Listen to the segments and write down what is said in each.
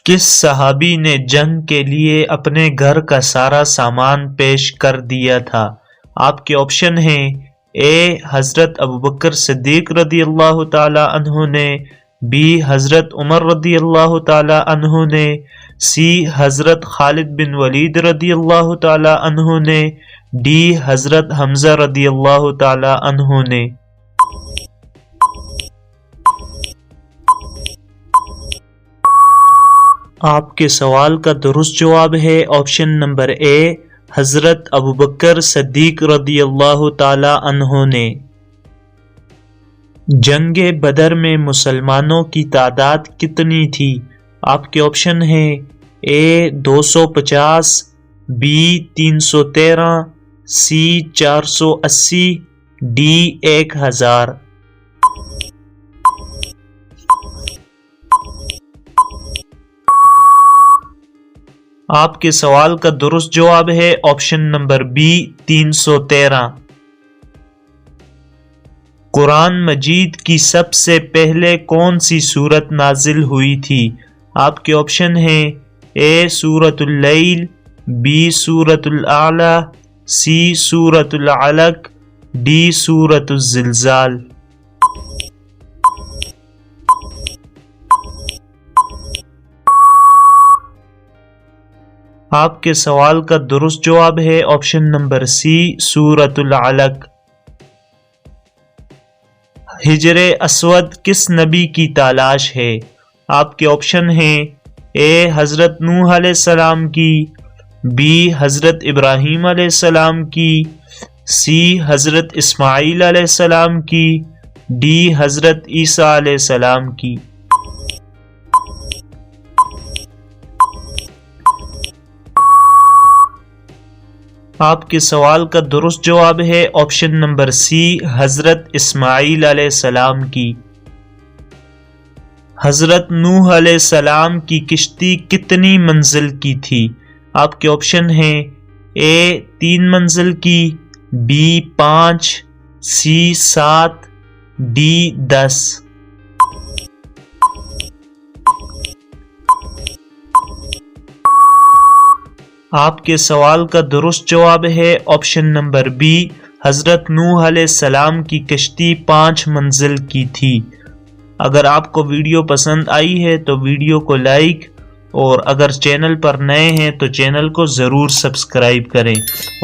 کس صحابی نے جنگ کے لیے اپنے گھر کا سارا سامان پیش کر دیا تھا؟ آپ کے آپشن ہیں: اے حضرت ابوبکر صدیق رضی اللہ تعالی عنہ نے، بی حضرت عمر رضی اللہ تعالی عنہ نے، سی حضرت خالد بن ولید رضی اللہ تعالی عنہ نے، ڈی حضرت حمزہ رضی اللہ تعالی عنہ نے۔ آپ کے سوال کا درست جواب ہے آپشن نمبر اے، حضرت ابوبکر صدیق رضی اللہ تعالی عنہ نے۔ جنگ بدر میں مسلمانوں کی تعداد کتنی تھی؟ آپ کے آپشن ہیں: اے 250، بی 313، سی 480، ڈی 1000۔ آپ کے سوال کا درست جواب ہے آپشن نمبر بی 313۔ قرآن مجید کی سب سے پہلے کون سی سورت نازل ہوئی تھی؟ آپ کے آپشن ہیں: اے سورۃ اللیل، بی سورۃ الاعلی، سی سورۃ العلق، ڈی سورۃ الزلزال۔ آپ کے سوال کا درست جواب ہے آپشن نمبر سی سورۃ العلق۔ حجر اسود کس نبی کی تالاش ہے؟ آپ کے آپشن ہیں: اے حضرت نوح علیہ السلام کی، بی حضرت ابراہیم علیہ السلام کی، سی حضرت اسماعیل علیہ السلام کی، ڈی حضرت عیسیٰ علیہ السلام کی۔ آپ کے سوال کا درست جواب ہے آپشن نمبر سی حضرت اسماعیل علیہ السلام کی۔ حضرت نوح علیہ السلام کی کشتی کتنی منزل کی تھی؟ آپ کے آپشن ہیں: اے 3 منزل کی، بی 5، سی 7، ڈی 10۔ آپ کے سوال کا درست جواب ہے آپشن نمبر بی، حضرت نوح علیہ السلام کی کشتی 5 منزل کی تھی۔ اگر آپ کو ویڈیو پسند آئی ہے تو ویڈیو کو لائک، اور اگر چینل پر نئے ہیں تو چینل کو ضرور سبسکرائب کریں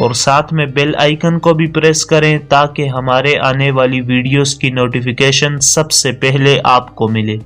اور ساتھ میں بیل آئیکن کو بھی پریس کریں تاکہ ہمارے آنے والی ویڈیوز کی نوٹیفیکیشن سب سے پہلے آپ کو ملے۔